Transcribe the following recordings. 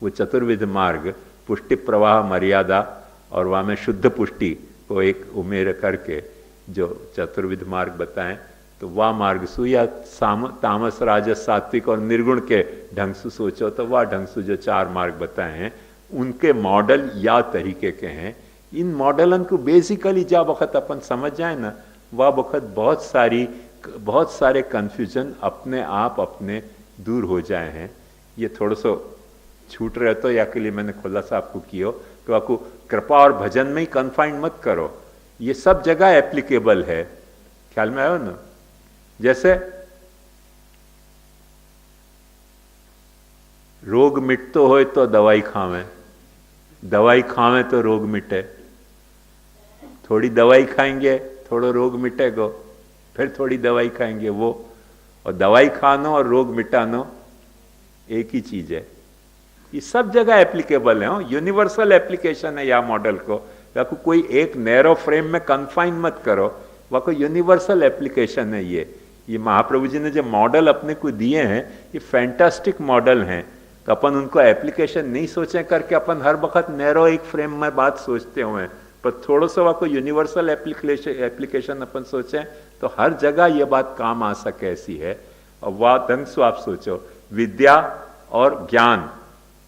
वो चतुर्विध मार्ग, पुष्टि प्रवाह मर्यादा और वहाँ में शुद्ध पुष्टि को एक उमेर करके जो चतुर्विध मार्ग बताएं, तो वह मार्ग सु या तामस राजस सात्विक और निर्गुण के ढंग से सोचो तो वह ढंग से जो चार मार्ग बताए हैं उनके मॉडल या तरीके के हैं। इन मॉडलन को बेसिकली जब वक्त अपन समझ जाए ना, वह वक्त बहुत सारे कन्फ्यूजन अपने आप अपने दूर हो जाए हैं। ये थोड़ा सा छूट रहे तो या के लिए मैंने खुलासा आपको किया कि आपको कृपा और भजन में ही कन्फाइंड मत करो, ये सब जगह एप्लीकेबल है। ख्याल में आयो ना? जैसे रोग मिटतो हो तो दवाई खावें, दवाई खावें तो रोग मिटे। थोड़ी दवाई खाएंगे थोड़ा रोग मिटेगा, फिर थोड़ी दवाई खाएंगे वो, और दवाई खाना और रोग मिटाना एक ही चीज है। ये सब जगह एप्लीकेबल है, यूनिवर्सल एप्लीकेशन है या मॉडल को। आपको कोई एक नैरो फ्रेम में कन्फाइन मत करो, वह कोई यूनिवर्सल एप्लीकेशन है। ये महाप्रभु जी ने जो मॉडल अपने को दिए हैं ये फैंटास्टिक मॉडल हैं, तो अपन उनको एप्लीकेशन नहीं सोचें करके अपन हर वक्त नैरो एक फ्रेम में बात सोचते हुए, पर थोड़ा सा को यूनिवर्सल एप्लीकेशन अपन सोचें तो हर जगह ये बात काम आ सके ऐसी है। और वह ढंग से आप सोचो, विद्या और ज्ञान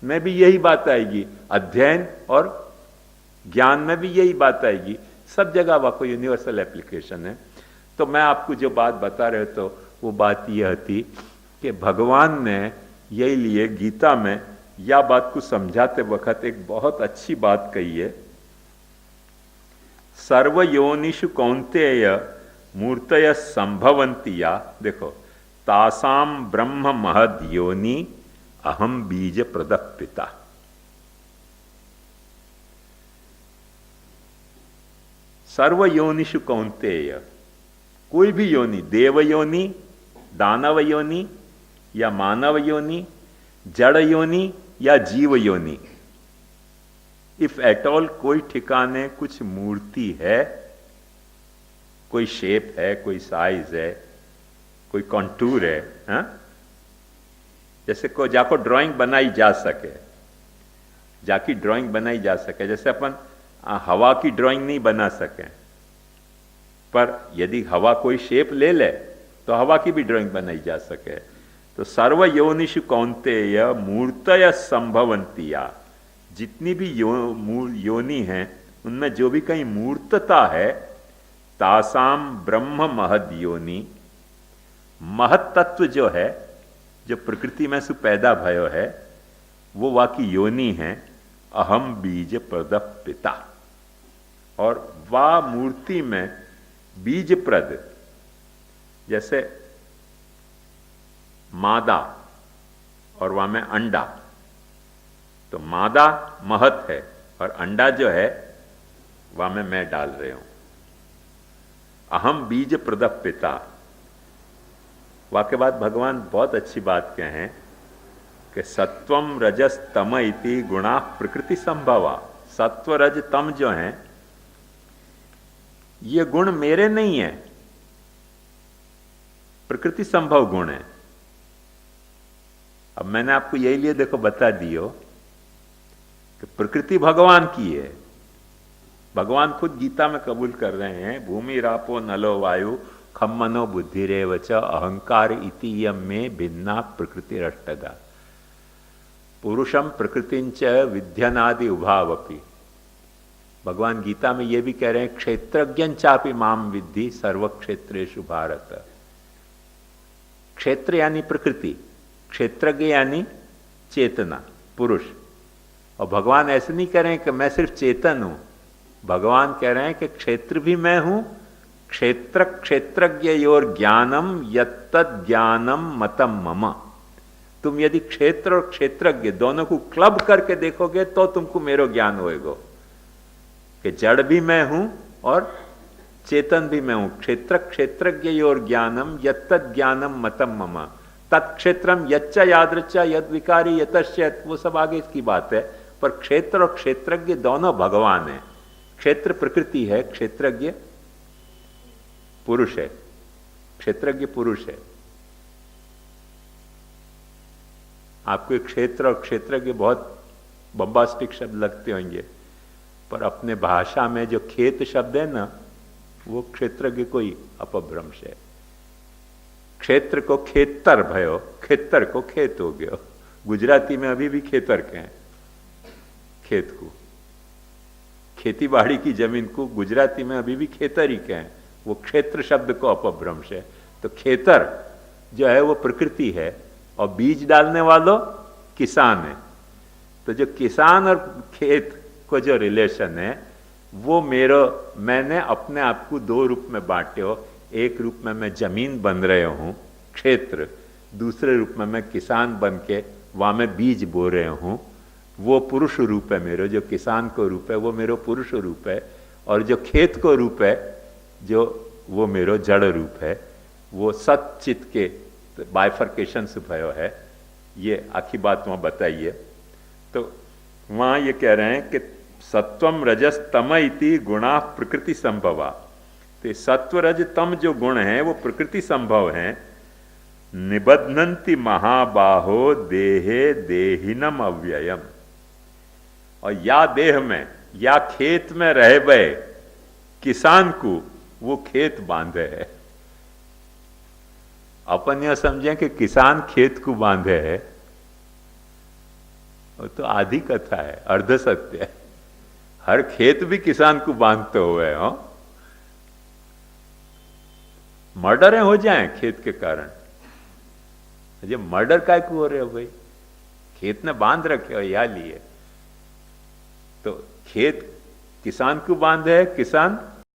में भी यही बात आएगी, अध्ययन और ज्ञान में भी यही बात आएगी, सब जगह वह को यूनिवर्सल एप्लीकेशन है। तो मैं आपको जो बात बता रहे तो वो बात यह थी कि भगवान ने यही लिए गीता में या बात को समझाते वक्त एक बहुत अच्छी बात कही है, सर्वयोनिषु कौन्तेय मूर्तय संभवंती या, देखो, तासाम ब्रह्म महद योनि अहम बीज प्रदः पिता। सर्व योनिषु कौन्तेय, कोई भी योनि, देव योनि, दानव योनि या मानव योनि, जड़ योनि या जीव योनि, इफ एट ऑल कोई ठिकाने कुछ मूर्ति है, कोई शेप है, कोई साइज है, कोई कॉन्टूर है, हा? जैसे को जाको ड्राइंग बनाई जा सके, जाकी ड्राइंग बनाई जा सके, जैसे अपन हवा की ड्राइंग नहीं बना सके, पर यदि हवा कोई शेप ले ले तो हवा की भी ड्राइंग बनाई जा सके। तो सर्व योनिषु कौन्तेय मूर्तय संभवंतिया, जितनी भी योनि हैं उनमें जो भी कहीं मूर्तता है, तासाम ब्रह्म महद योनि, महत तत्व जो है, जो प्रकृति में से पैदा भयो है, वो वाकी योनि है, अहम बीज प्रदः पिता। और वा मूर्ति में बीज प्रद, जैसे मादा और वहां में अंडा, तो मादा महत है और अंडा जो है वहां में मैं डाल रहे हूं, अहम बीज प्रदः पिता। वाक्य बाद भगवान बहुत अच्छी बात कहे हैं कि सत्वम रजस तम इति गुणा प्रकृति संभवा। सत्व रज तम जो हैं ये गुण मेरे नहीं है, प्रकृति संभव गुण है। अब मैंने आपको यही लिए देखो बता दियो कि प्रकृति भगवान की है। भगवान खुद गीता में कबूल कर रहे हैं, भूमि रापो नलो वायु खम मनो बुद्धिरेव च अहंकार इति यम में भिन्ना प्रकृति रष्टदा पुरुषम प्रकृतिंच विध्यनादि उभावपि। भगवान गीता में ये भी कह रहे हैं, क्षेत्रज्ञं चापि माम विद्धि सर्व क्षेत्रेषु भारत। क्षेत्र यानी प्रकृति, क्षेत्रज्ञ यानी चेतना, पुरुष। और भगवान ऐसे नहीं कह रहे हैं कि मैं सिर्फ चेतन हूं, भगवान कह रहे हैं कि क्षेत्र भी मैं हूं, क्षेत्र क्षेत्रज्ञ योर ज्ञानम यत्तद् ज्ञानम मतम मम। तुम यदि क्षेत्र और क्षेत्रज्ञ दोनों को क्लब करके देखोगे तो तुमको मेरो ज्ञान होएगा कि जड़ भी मैं हूं और चेतन भी मैं हूं। क्षेत्र क्षेत्रज्ञ और ज्ञानम यत्तद् ज्ञानम मतम मम तत्क्षेत्रम यच्च यादृच्च यद विकारी यतश्चेत, वो सब आगे इसकी बात है। पर क्षेत्र और क्षेत्रज्ञ दोनों भगवान है। क्षेत्र प्रकृति है, क्षेत्रज्ञ पुरुष है, क्षेत्रज्ञ पुरुष है। आपको एक क्षेत्र और क्षेत्रज्ञ बहुत बम्बास्टिक शब्द लगते होंगे, पर अपने भाषा में जो खेत शब्द है ना, वो क्षेत्रज्ञ को ही अपभ्रंश है। क्षेत्र को खेतर भयो, खेतर को खेत हो गयो। गुजराती में अभी भी खेतर कहें खेत को, खेती बाड़ी की जमीन को गुजराती में अभी भी खेतर ही कहें, वो क्षेत्र शब्द को अपभ्रंश है। तो खेतर जो है वो प्रकृति है और बीज डालने वालों किसान है। तो जो किसान और खेत को जो रिलेशन है वो मैंने अपने आप को दो रूप में बांटे हो। एक रूप में मैं जमीन बन रहे हूं क्षेत्र, दूसरे रूप में मैं किसान बन के वहां में बीज बो रहे हूं। वो पुरुष रूप है मेरे, जो किसान को रूप है वो मेरो पुरुष रूप है, और जो खेत को रूप है जो वो मेरो जड़ रूप है। वो सचित के बाइफर्केशन से भयो है। ये आखी बात वहां बताइए। तो वहां ये कह रहे हैं कि सत्वम रजस तम इति गुणा प्रकृति संभवा। तो सत्व रज तम जो गुण है वो प्रकृति संभव है। निबध्नन्ति महाबाहो देहे देहिनम अव्ययम। और या देह में या खेत में रह गए किसान को वो खेत बांधे है। अपन यह समझें कि किसान खेत को बांधे है, वो तो आधी कथा है, अर्ध सत्य है। हर खेत भी किसान को बांधते हुए हो। मर्डरें हो जाएं खेत के कारण, ये मर्डर काय को हो रहे हो भाई? खेत ने बांध रखे हो या लिए। तो खेत किसान को बांधे है, किसान